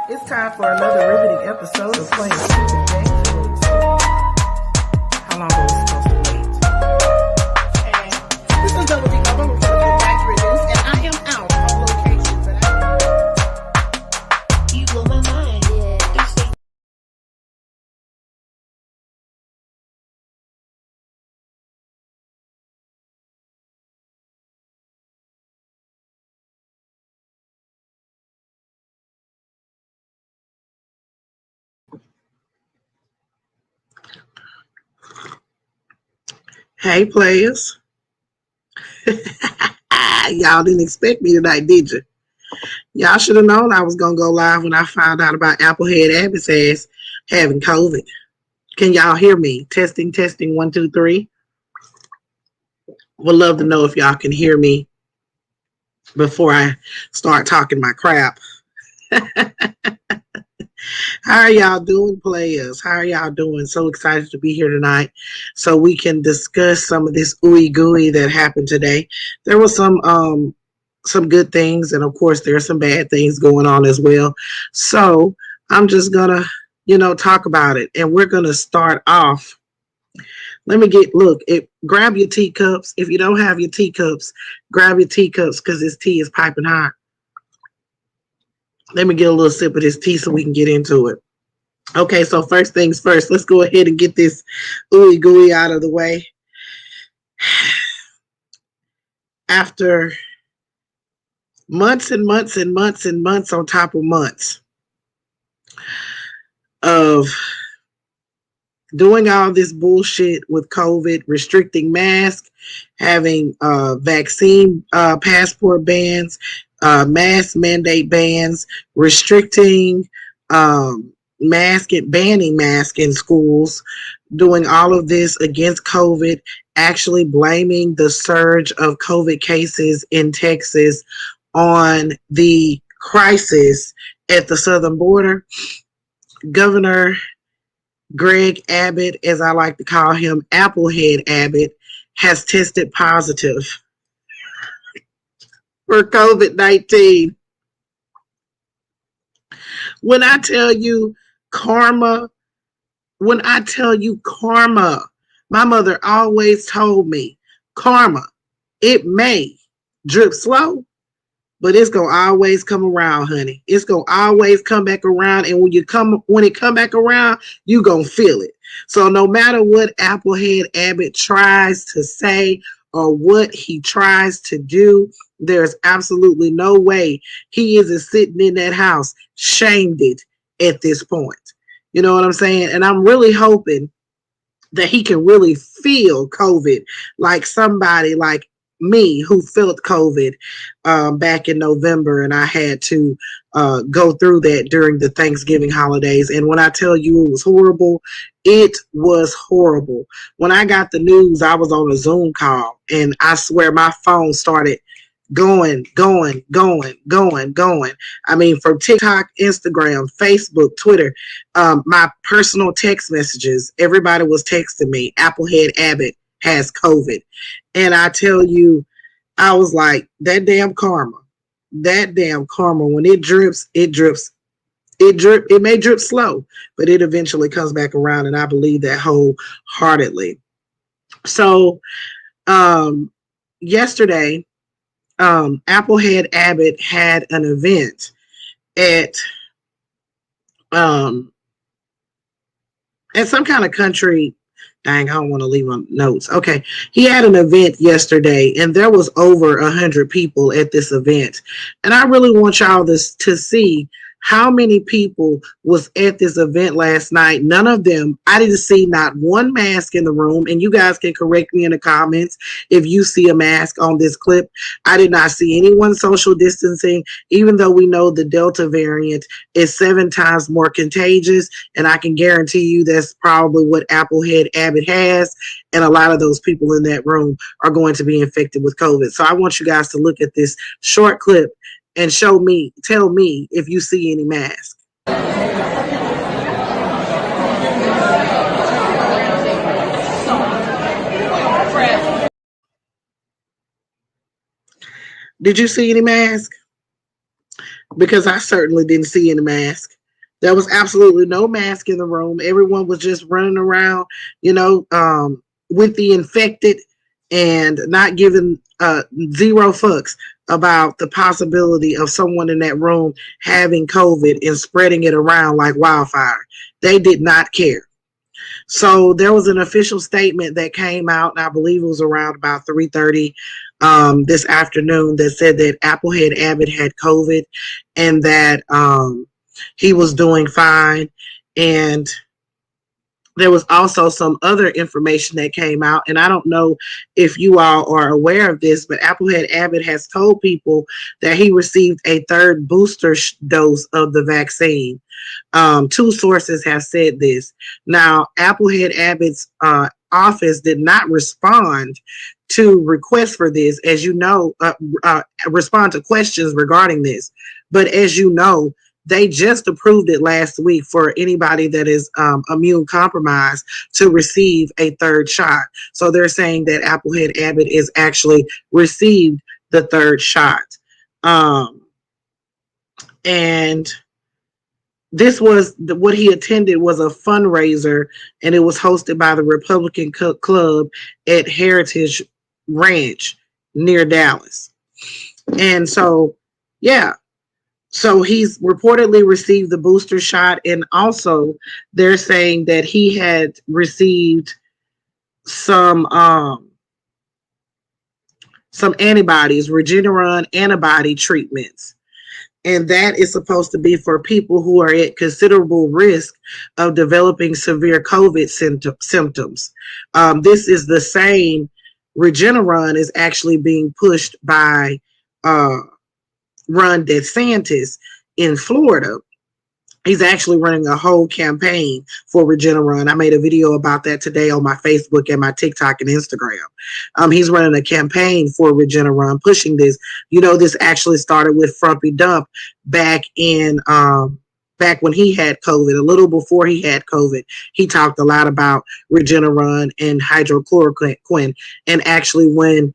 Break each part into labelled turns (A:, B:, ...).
A: It's time for another riveting episode of Playing Stupid Games. How long are we supposed to wait?
B: And this is DoubleDee Global reporter for Blaqurate News, and I am out on location, but you blow my mind.
C: Hey, players. Y'all didn't expect me tonight, did you? Y'all should have known I was going to go live when I found out about Applehead Abbott's ass having COVID. Can y'all hear me? Testing, 1, 2, 3. Would love to know if y'all can hear me before I start talking my crap. How are y'all doing, players? How are y'all doing? So excited to be here tonight so we can discuss some of this ooey gooey that happened today. There was some good things, and of course there are some bad things going on as well. So I'm just gonna, talk about it, and we're gonna start off. Grab your teacups. If you don't have your teacups, grab your teacups because this tea is piping hot. Let me get a little sip of this tea so we can get into it. Okay, so first things first, let's go ahead and get this ooey gooey out of the way. After months and months and months and months on top of months of doing all this bullshit with COVID, restricting masks, having vaccine passport bans, mask mandate bans, restricting banning masks in schools, doing all of this against COVID, actually blaming the surge of COVID cases in Texas on the crisis at the southern border. Governor Greg Abbott, as I like to call him, Applehead Abbott, has tested positive for COVID-19. When I tell you karma, my mother always told me, karma, it may drip slow, but it's going to always come around, honey. It's going to always come back around, and when it come back around, you going to feel it. So no matter what Applehead Abbott tries to say or what he tries to do, there's absolutely no way he isn't sitting in that house shamed it at this point. You know what I'm saying? And I'm really hoping that he can really feel COVID like somebody like me who felt COVID back in November, and I had to go through that during the Thanksgiving holidays. And when I tell you it was horrible, it was horrible. When I got the news, I was on a Zoom call, and I swear my phone started going. I mean, from TikTok, Instagram, Facebook, Twitter, my personal text messages, everybody was texting me, Applehead Abbott has COVID. And I tell you, I was like, that damn karma, when it drips, it may drip slow, but it eventually comes back around. And I believe that wholeheartedly. So, yesterday, Applehead Abbott had an event at some kind of country. Dang, I don't want to leave on notes. Okay, he had an event yesterday, and there was over 100 people at this event. And I really want y'all to see how many people was at this event last night. None of them, I didn't see not one mask in the room, and you guys can correct me in the comments if you see a mask on this clip. I did not see anyone social distancing, even though we know the Delta variant is 7 times more contagious, and I can guarantee you that's probably what Applehead Abbott has, and a lot of those people in that room are going to be infected with COVID. So I want you guys to look at this short clip and tell me if you see any masks. Did you see any mask? Because I certainly didn't see any mask. There was absolutely no mask in the room. Everyone was just running around, you know, with the infected and not giving zero fucks about the possibility of someone in that room having COVID and spreading it around like wildfire. They did not care. So there was an official statement that came out, and I believe it was around about 3:30 this afternoon, that said that Applehead Abbott had COVID and that he was doing fine. And there was also some other information that came out, and I don't know if you all are aware of this, but Applehead Abbott has told people that he received a third booster dose of the vaccine. Two sources have said this. Now, Applehead Abbott's office did not respond to requests for this, as you know, respond to questions regarding this. But as you know, they just approved it last week for anybody that is immune compromised to receive a third shot. So they're saying that Applehead Abbott is actually received the third shot. And this was what he attended was a fundraiser, and it was hosted by the Republican Club at Heritage Ranch near Dallas. And so, yeah. So he's reportedly received the booster shot, and also they're saying that he had received some antibodies, Regeneron antibody treatments. And that is supposed to be for people who are at considerable risk of developing severe COVID symptoms. This is the same Regeneron is actually being pushed by Ron DeSantis in Florida. He's actually running a whole campaign for Regeneron. I made a video about that today on my Facebook and my TikTok and Instagram. He's running a campaign for Regeneron, pushing this. You know, this actually started with Frumpy Dump back when he had COVID, a little before he had COVID. He talked a lot about Regeneron and hydrochloroquine. And actually, when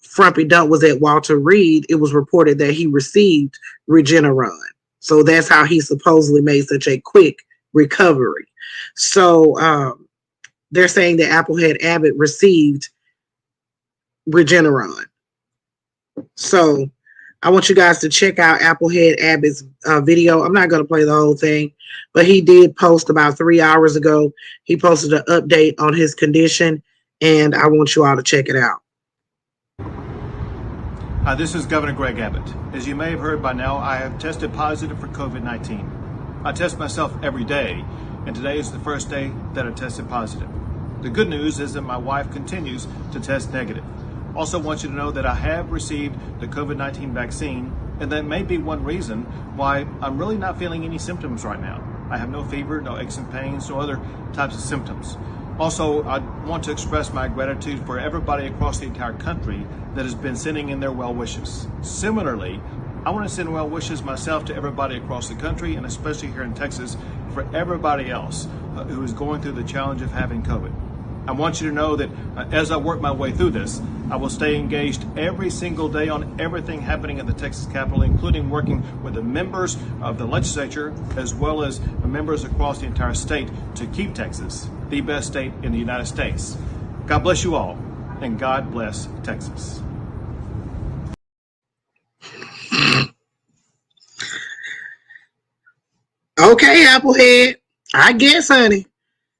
C: Frumpy Dump was at Walter Reed, it was reported that he received Regeneron. So that's how he supposedly made such a quick recovery. So they're saying that Applehead Abbott received Regeneron. So I want you guys to check out Applehead Abbott's video. I'm not going to play the whole thing, but he did post about 3 hours ago. He posted an update on his condition, and I want you all to check it out.
D: Hi, this is Governor Greg Abbott. As you may have heard by now, I have tested positive for COVID-19. I test myself every day, and today is the first day that I tested positive. The good news is that my wife continues to test negative. Also want you to know that I have received the COVID-19 vaccine, and that may be one reason why I'm really not feeling any symptoms right now. I have no fever, no aches and pains, no other types of symptoms. Also, I want to express my gratitude for everybody across the entire country that has been sending in their well wishes. Similarly, I want to send well wishes myself to everybody across the country, and especially here in Texas, for everybody else who is going through the challenge of having COVID. I want you to know that as I work my way through this, I will stay engaged every single day on everything happening at the Texas Capitol, including working with the members of the legislature as well as members across the entire state to keep Texas the best state in the United States. God bless you all, and God bless Texas.
C: Okay, Applehead, I guess, honey.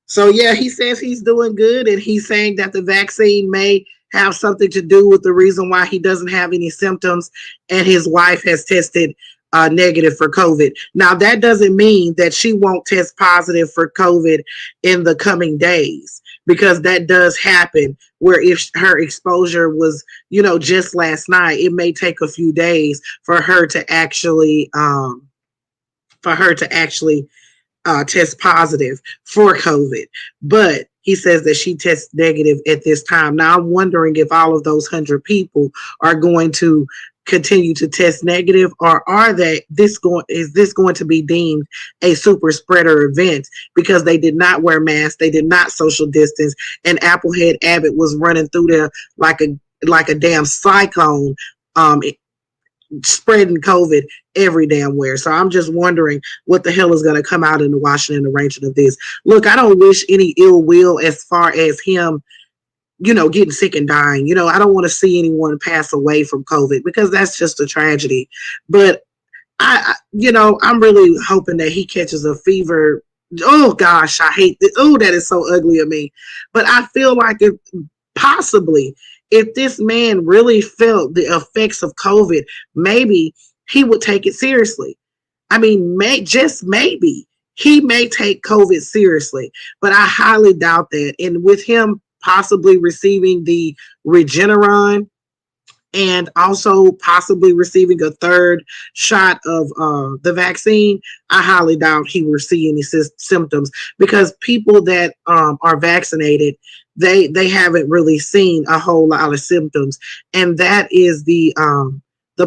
C: So yeah, he says he's doing good, and he's saying that the vaccine may have something to do with the reason why he doesn't have any symptoms, and his wife has tested negative for COVID. Now, that doesn't mean that she won't test positive for COVID in the coming days, because that does happen, where if her exposure was, just last night, it may take a few days for her to actually test positive for COVID. But he says that she tests negative at this time. Now, I'm wondering if all of those 100 people are going to continue to test negative, or is this going to be deemed a super spreader event because they did not wear masks, they did not social distance, and Applehead Abbott was running through there like a damn cyclone, spreading COVID every damn where. So I'm just wondering what the hell is going to come out in the Washington arrangement of this. Look, I don't wish any ill will as far as him, getting sick and dying. I don't want to see anyone pass away from COVID because that's just a tragedy. But I'm really hoping that he catches a fever. Oh gosh, I hate this. Oh, that is so ugly of me. But I feel like possibly if this man really felt the effects of COVID, maybe he would take it seriously. I mean, just maybe he may take COVID seriously, but I highly doubt that. And with him possibly receiving the Regeneron and also possibly receiving a third shot of the vaccine, I highly doubt he will see any symptoms because people that are vaccinated, they haven't really seen a whole lot of symptoms, and that is the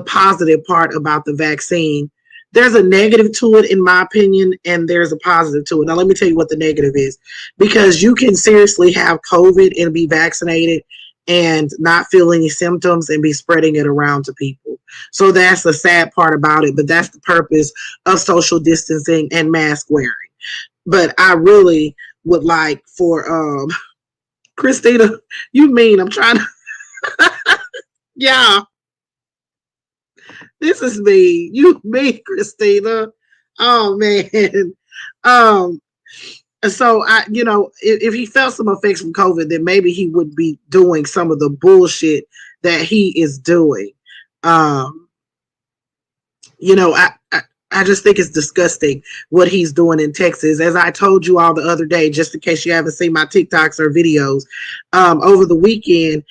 C: positive part about the vaccine. There's a negative to it, in my opinion, and there's a positive to it. Now, let me tell you what the negative is, because you can seriously have COVID and be vaccinated and not feel any symptoms and be spreading it around to people. So that's the sad part about it, but that's the purpose of social distancing and mask wearing. But I really would like for Christina, you mean I'm trying to yeah, this is me. You me, Christina. Oh man. Um so if he felt some effects from COVID, then maybe he would be doing some of the bullshit that he is doing. Um, I just think it's disgusting what he's doing in Texas. As I told you all the other day, just in case you haven't seen my TikToks or videos, over the weekend,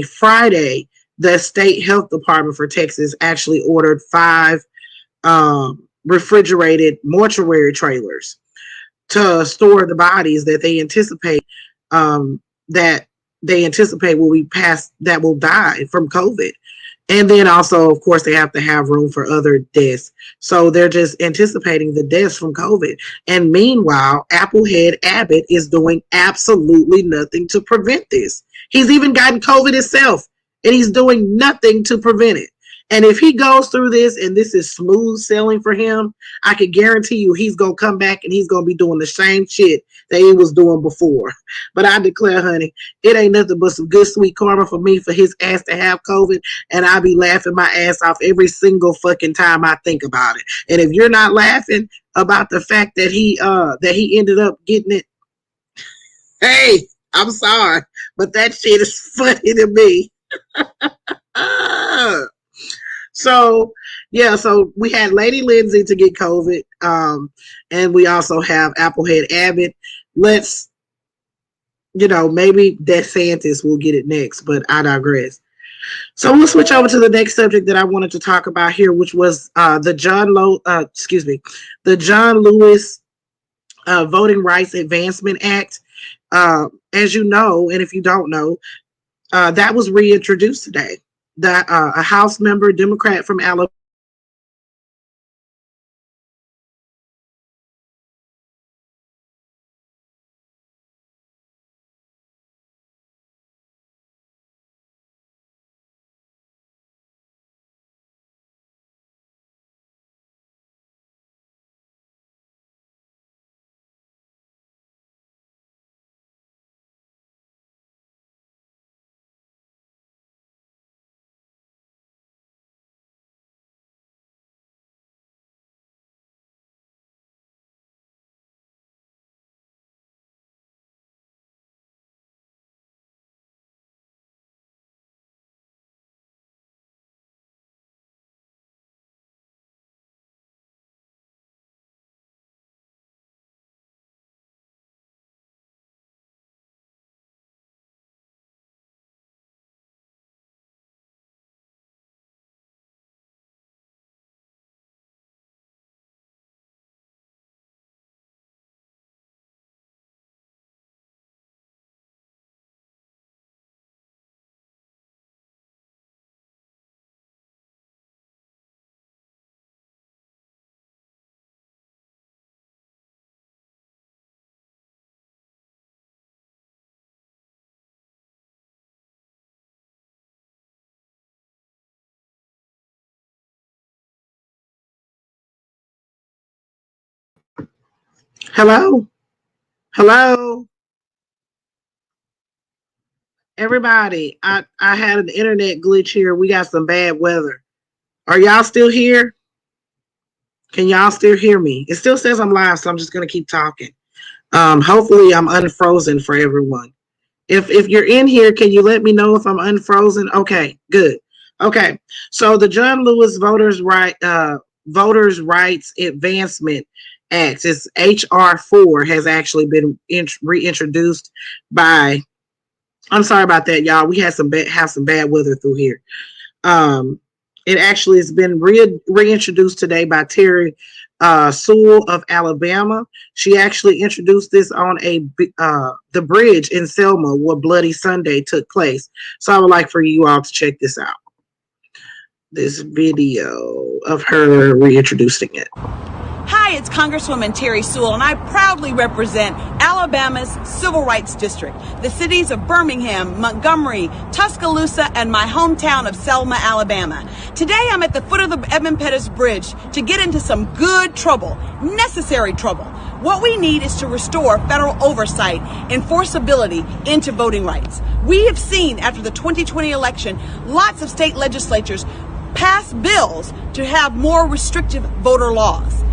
C: Friday, the state health department for Texas actually ordered 5 refrigerated mortuary trailers to store the bodies that they anticipate will be passed, that will die from COVID. And then also, of course, they have to have room for other deaths. So they're just anticipating the deaths from COVID. And meanwhile, Applehead Abbott is doing absolutely nothing to prevent this. He's even gotten COVID himself, and he's doing nothing to prevent it. And if he goes through this and this is smooth sailing for him, I can guarantee you he's going to come back and he's going to be doing the same shit that he was doing before. But I declare, honey, it ain't nothing but some good sweet karma for me for his ass to have COVID. And I'll be laughing my ass off every single fucking time I think about it. And if you're not laughing about the fact that he ended up getting it, hey, I'm sorry, but that shit is funny to me. So we had Lady Lindsay to get COVID, and we also have Applehead Abbott. Let's, maybe DeSantis will get it next, but I digress. So we'll switch over to the next subject that I wanted to talk about here, which was the John Lewis Voting Rights Advancement Act. As you know, and if you don't know, that was reintroduced today. That a House member, Democrat from Alabama, Hello? Hello? Everybody, I had an internet glitch here. We got some bad weather. Are y'all still here? Can y'all still hear me? It still says I'm live, so I'm just gonna keep talking. Hopefully I'm unfrozen for everyone. If you're in here, can you let me know if I'm unfrozen? Okay, good. Okay, so the John Lewis Voters Rights Advancement Act, it's HR 4, has actually been reintroduced by. I'm sorry about that, y'all. We had some bad weather through here. Um, it actually has been reintroduced today by Terry Sewell of Alabama. She actually introduced this on the bridge in Selma where Bloody Sunday took place. So I would like for you all to check this out. This video of her reintroducing it.
E: Hi, it's Congresswoman Terry Sewell, and I proudly represent Alabama's Civil Rights District, the cities of Birmingham, Montgomery, Tuscaloosa, and my hometown of Selma, Alabama. Today, I'm at the foot of the Edmund Pettus Bridge to get into some good trouble, necessary trouble. What we need is to restore federal oversight, enforceability into voting rights. We have seen after the 2020 election, lots of state legislatures pass bills to have more restrictive voter laws.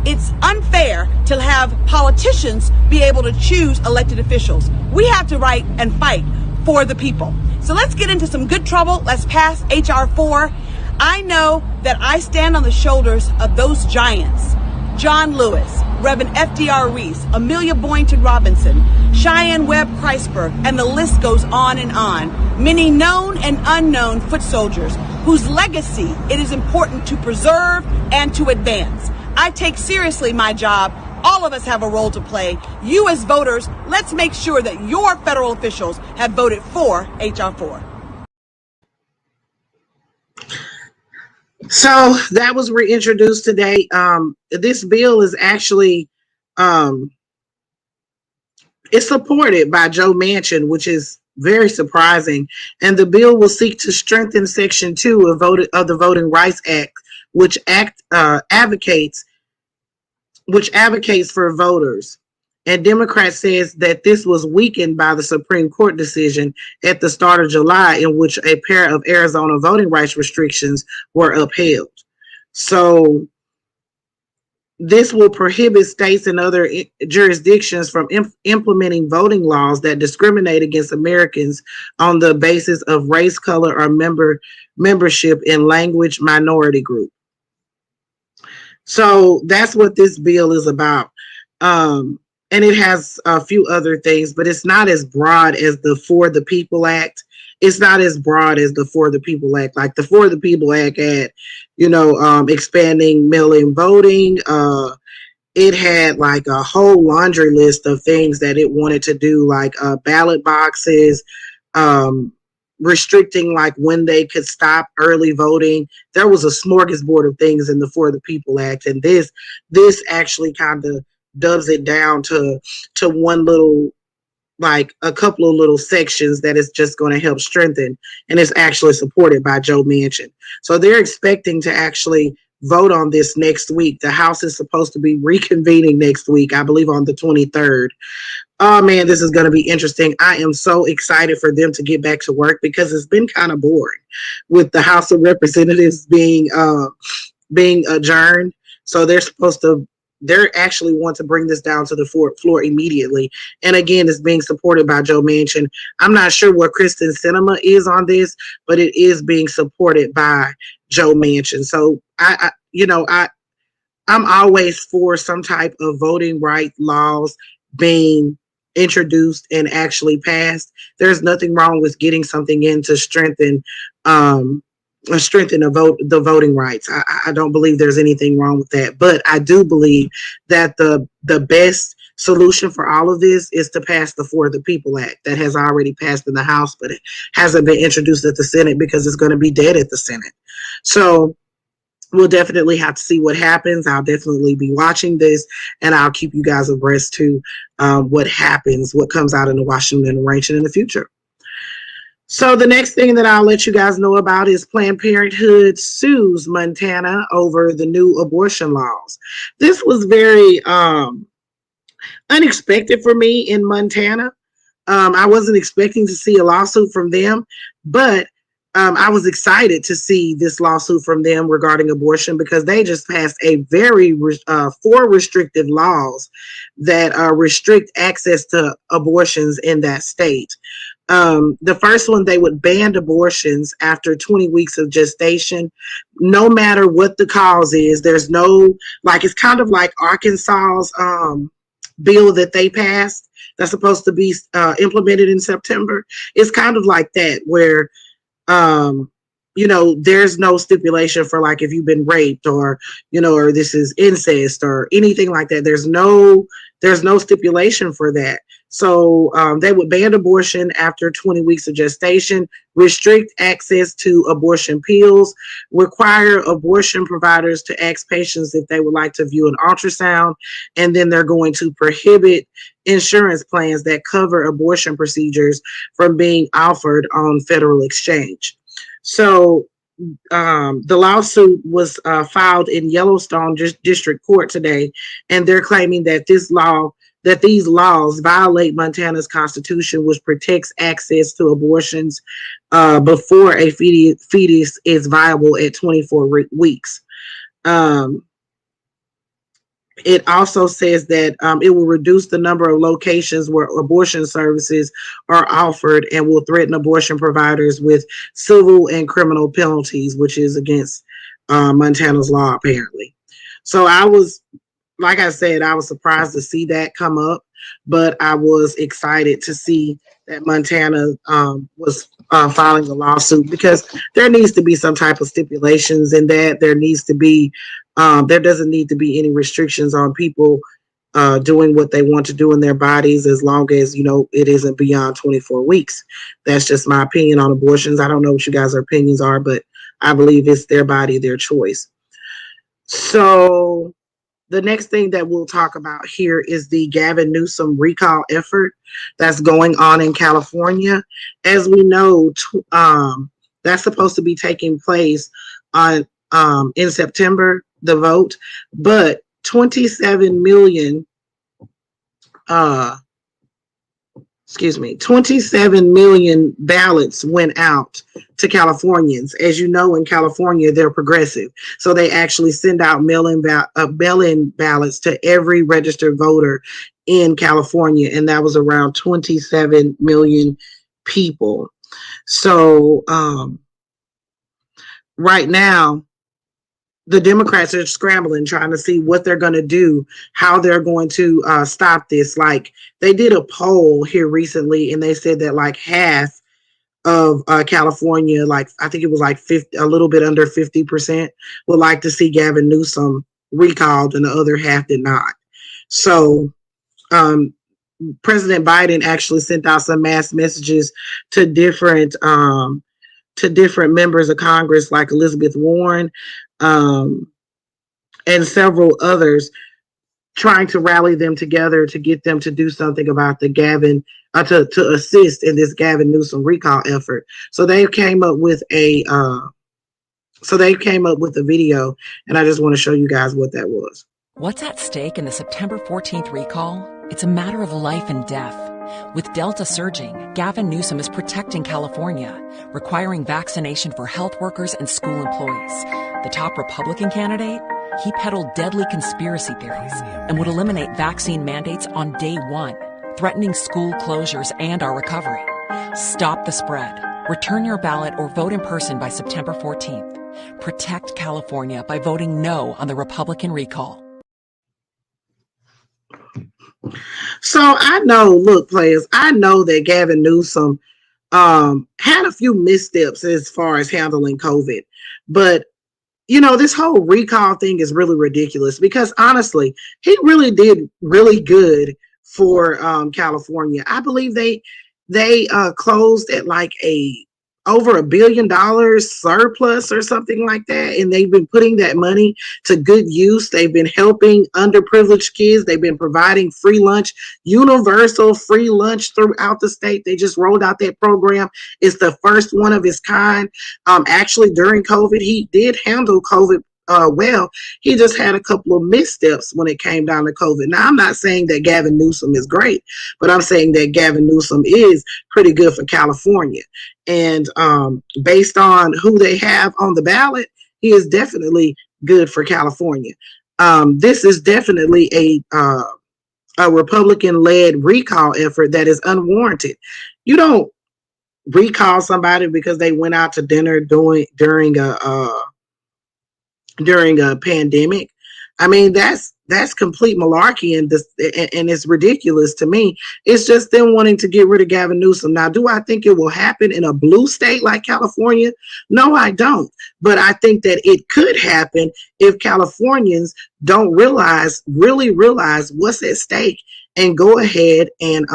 E: It's unfair to have politicians be able to choose elected officials. We have to write and fight for the people. So let's get into some good trouble. Let's pass HR 4. I know that I stand on the shoulders of those giants. John Lewis, Reverend FDR Reese, Amelia Boynton Robinson, Cheyenne Webb Kreisberg, and the list goes on and on. Many known and unknown foot soldiers whose legacy it is important to preserve and to advance. I take seriously my job. All of us have a role to play. You as voters, let's make sure that your federal officials have voted for HR 4.
C: So that was reintroduced today. This bill is actually it's supported by Joe Manchin, which is very surprising. And the bill will seek to strengthen Section 2 of the Voting Rights Act, which advocates for voters. And Democrats says that this was weakened by the Supreme Court decision at the start of July, in which a pair of Arizona voting rights restrictions were upheld. So this will prohibit states and other jurisdictions from implementing voting laws that discriminate against Americans on the basis of race, color, or membership in language minority group. So that's what this bill is about. And it has a few other things, but it's not as broad as the For the People Act. It's not as broad as the For the People Act. Like the For the People Act had, expanding mail-in voting. It had like a whole laundry list of things that it wanted to do, like ballot boxes, restricting like when they could stop early voting. There was a smorgasbord of things in the For the People Act, and this actually kind of dubs it down to one little, like a couple of little sections that is just going to help strengthen, and it's actually supported by Joe Manchin. So they're expecting to actually vote on this next week. The House is supposed to be reconvening next week, I believe on the 23rd. Oh man, this is going to be interesting. I am so excited for them to get back to work because it's been kind of boring with the House of Representatives being adjourned. So they're actually want to bring this down to the floor immediately. And again, it's being supported by Joe Manchin. I'm not sure what Kristen Sinema is on this, but it is being supported by Joe Manchin. So I'm always for some type of voting rights laws being introduced and actually passed. There's nothing wrong with getting something in to strengthen the voting rights. I don't believe there's anything wrong with that, but I do believe that the best solution for all of this is to pass the For the People Act that has already passed in the House, but it hasn't been introduced at the Senate because it's going to be dead at the Senate. So we'll definitely have to see what happens. I'll definitely be watching this, and I'll keep you guys abreast to what happens, what comes out in the Washington Rachel in the future. So the next thing that I'll let you guys know about is Planned Parenthood sues Montana over the new abortion laws. This was very unexpected for me in Montana. I wasn't expecting to see a lawsuit from them, but I was excited to see this lawsuit from them regarding abortion because they just passed a very four restrictive laws that restrict access to abortions in that state. The first one, they would ban abortions after 20 weeks of gestation, no matter what the cause is. There's no, like, it's kind of like Arkansas's bill that they passed that's supposed to be implemented in September. It's kind of like that, where there's no stipulation for, like, if you've been raped or or this is incest or anything like that. There's no stipulation for that. So they would ban abortion after 20 weeks of gestation, restrict access to abortion pills, require abortion providers to ask patients if they would like to view an ultrasound, and then they're going to prohibit insurance plans that cover abortion procedures from being offered on federal exchange. So the lawsuit was filed in Yellowstone District Court today, and they're claiming that these laws violate Montana's constitution, which protects access to abortions before a fetus is viable at 24 weeks. It also says that it will reduce the number of locations where abortion services are offered and will threaten abortion providers with civil and criminal penalties, which is against Montana's law, apparently. So like I said, I was surprised to see that come up, but I was excited to see that Montana was filing a lawsuit, because there needs to be some type of stipulations in that. There doesn't need to be any restrictions on people doing what they want to do in their bodies, as long as, it isn't beyond 24 weeks. That's just my opinion on abortions. I don't know what you guys' opinions are, but I believe it's their body, their choice. So the next thing that we'll talk about here is the Gavin Newsom recall effort that's going on in California. As we know, that's supposed to be taking place in September, the vote, but 27 million ballots went out to Californians. As you know, in California, they're progressive. So they actually send out mail-in ballots to every registered voter in California. And that was around 27 million people. So right now, the Democrats are scrambling, trying to see what they're going to do, how they're going to stop this. Like, they did a poll here recently, and they said that like half of California, like I think it was like 50, a little bit under 50%, would like to see Gavin Newsom recalled, and the other half did not. So President Biden actually sent out some mass messages to different members of Congress, like Elizabeth Warren, and several others, trying to rally them together to get them to do something about the to assist in this Gavin Newsom recall effort. So they came up with a video, and I just want to show you guys what that was.
F: What's at stake in the September 14th recall? It's a matter of life and death. With Delta surging, Gavin Newsom is protecting California, requiring vaccination for health workers and school employees. The top Republican candidate? He peddled deadly conspiracy theories and would eliminate vaccine mandates on day one, threatening school closures and our recovery. Stop the spread. Return your ballot or vote in person by September 14th. Protect California by voting no on the Republican recall.
C: So I know, look, players, I know that Gavin Newsom had a few missteps as far as handling COVID, but this whole recall thing is really ridiculous, because honestly, he really did really good for California. I believe they closed at like over $1 billion surplus or something like that, and they've been putting that money to good use. They've been helping underprivileged kids. They've been providing free lunch, universal free lunch throughout the state. They just rolled out that program. It's the first one of its kind. Actually, during COVID, he did handle COVID well. He just had a couple of missteps when it came down to COVID. Now, I'm not saying that Gavin Newsom is great, but I'm saying that Gavin Newsom is pretty good for California. And based on who they have on the ballot, he is definitely good for California. This is definitely a Republican-led recall effort that is unwarranted. You don't recall somebody because they went out to dinner during a pandemic. I mean, that's complete malarkey, and it's ridiculous to me. It's just them wanting to get rid of Gavin Newsom. Now, do I think it will happen in a blue state like California? No, I don't. But I think that it could happen if Californians don't really realize what's at stake and go ahead and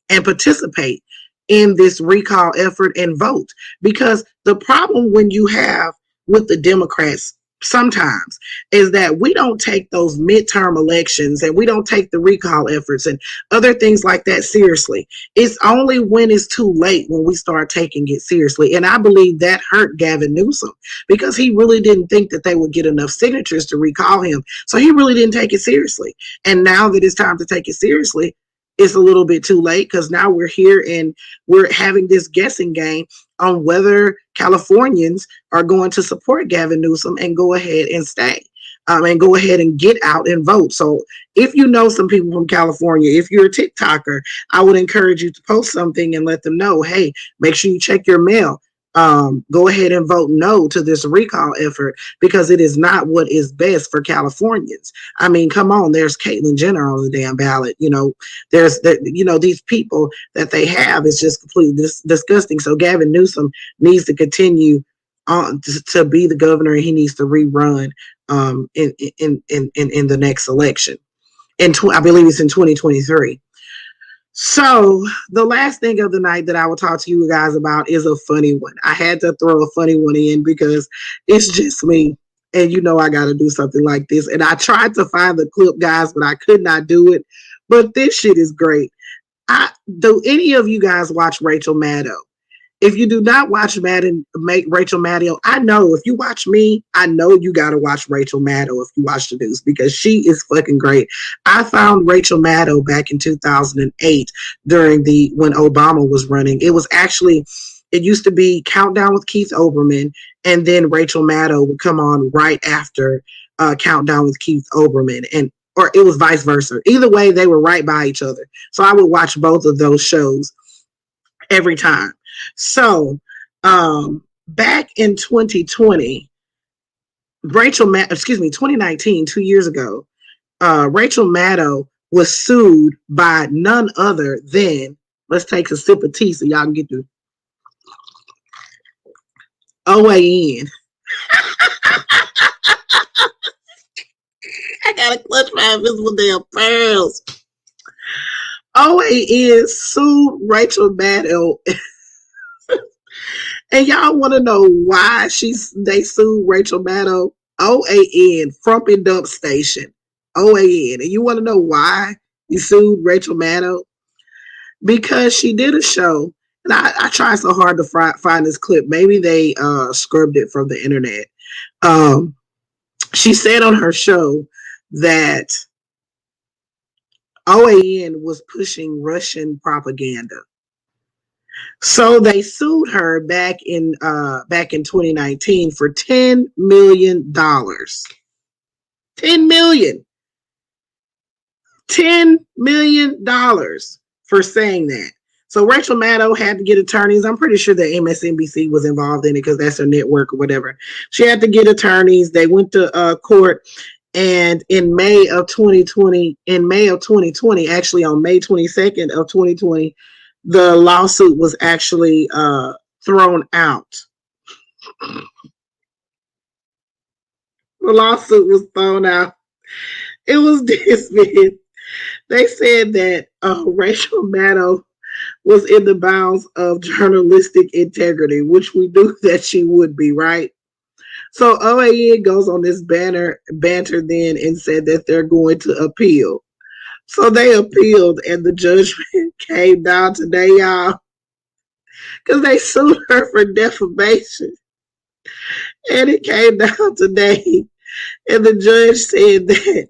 C: participate in this recall effort and vote. Because the problem when you have with the Democrats sometimes is that we don't take those midterm elections and we don't take the recall efforts and other things like that seriously. It's only when it's too late when we start taking it seriously. And I believe that hurt Gavin Newsom because he really didn't think that they would get enough signatures to recall him. So he really didn't take it seriously. And now that it's time to take it seriously, it's a little bit too late because now we're here and we're having this guessing game on whether Californians are going to support Gavin Newsom and go ahead and stay and go ahead and get out and vote. So if you know some people from California, if you're a TikToker, I would encourage you to post something and let them know, hey, make sure you check your mail. Go ahead and vote no to this recall effort because it is not what is best for Californians. I mean, come on, there's Caitlyn Jenner on the damn ballot. There's these people that they have is just completely disgusting. So Gavin Newsom needs to continue on to be the governor, and he needs to rerun in the next election. I believe it's in 2023. So the last thing of the night that I will talk to you guys about is a funny one. I had to throw a funny one in because it's just me. And I got to do something like this. And I tried to find the clip, guys, but I could not do it. But this shit is great. Do any of you guys watch Rachel Maddow? If you do not watch Rachel Maddow, I know if you watch me, I know you got to watch Rachel Maddow if you watch the news because she is fucking great. I found Rachel Maddow back in 2008 when Obama was running. It used to be Countdown with Keith Olbermann, and then Rachel Maddow would come on right after Countdown with Keith Olbermann, or it was vice versa. Either way, they were right by each other. So I would watch both of those shows every time. So back in 2019, 2 years ago, Rachel Maddow was sued by none other than, let's take a sip of tea so y'all can get to OAN. I gotta clutch my invisible damn pearls. OAN sued Rachel Maddow. And y'all want to know why they sued Rachel Maddow? OAN, Frump and Dump Station. OAN. And you want to know why he sued Rachel Maddow? Because she did a show, and I tried so hard to find this clip. Maybe they scrubbed it from the internet. She said on her show that OAN was pushing Russian propaganda. So they sued her back in 2019 for $10 million. $10 million for saying that. So Rachel Maddow had to get attorneys. I'm pretty sure that MSNBC was involved in it because that's her network or whatever. She had to get attorneys. They went to court. And in May of 2020, actually on May 22nd of 2020, the lawsuit was actually thrown out. The lawsuit was thrown out. It was dismissed. They said that Rachel Maddow was in the bounds of journalistic integrity, which we knew that she would be, right? So OAN goes on this banter then and said that they're going to appeal. So they appealed, and the judgment came down today, y'all, because they sued her for defamation. And it came down today, and the judge said that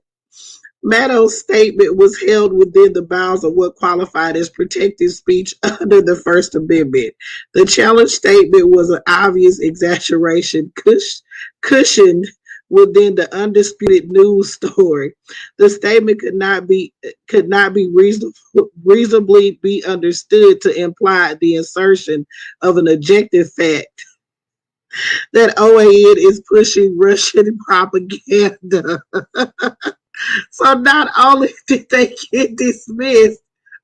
C: Maddow's statement was held within the bounds of what qualified as protected speech under the First Amendment. The challenge statement was an obvious exaggeration cushioned within the undisputed news story. The statement could not be reasonably be understood to imply the insertion of an objective fact that OAN is pushing Russian propaganda. So not only did they get dismissed,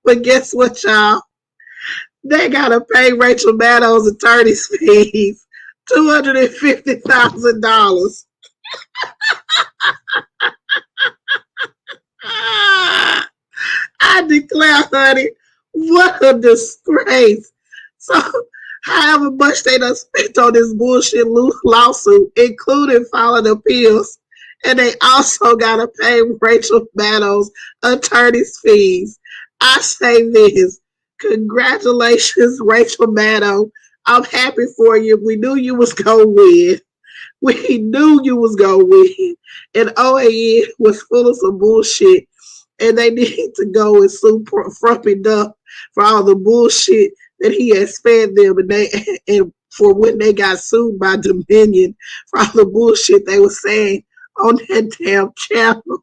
C: but guess what, y'all? They gotta pay Rachel Maddow's attorney's fees, $250,000. I declare, honey, what a disgrace. So, however much they done spent on this bullshit lawsuit, including filing appeals, and they also got to pay Rachel Maddow's attorney's fees. I say this. Congratulations, Rachel Maddow. I'm happy for you. We knew you was going to win. We knew you was going to win. And OAN was full of some bullshit. And they need to go and sue Frumpy Duff for all the bullshit that he has fed them. And for when they got sued by Dominion for all the bullshit they were saying on that damn channel.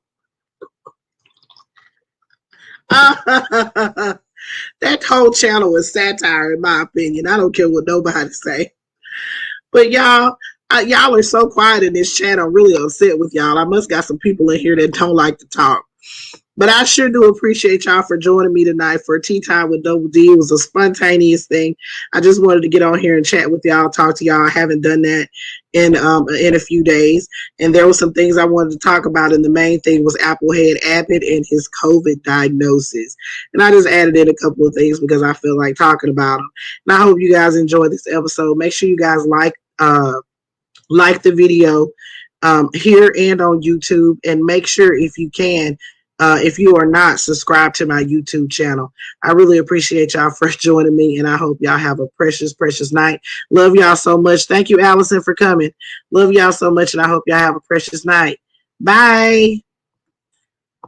C: That whole channel is satire, in my opinion. I don't care what nobody say. But y'all are so quiet in this chat. I'm really upset with y'all. I must got some people in here that don't like to talk. But I sure do appreciate y'all for joining me tonight for Tea Time with DoubleDee. It was a spontaneous thing. I just wanted to get on here and chat with y'all, talk to y'all. I haven't done that in a few days. And there were some things I wanted to talk about, and the main thing was Applehead Abbott and his COVID diagnosis. And I just added in a couple of things because I feel like talking about them. And I hope you guys enjoyed this episode. Make sure you guys like the video here and on YouTube, and make sure if you can, if you are not subscribed to my YouTube channel. I really appreciate y'all for joining me, and I hope y'all have a precious, precious night. Love y'all so much. Thank you, Allison, for coming. Love y'all so much, and I hope y'all have a precious night. Bye.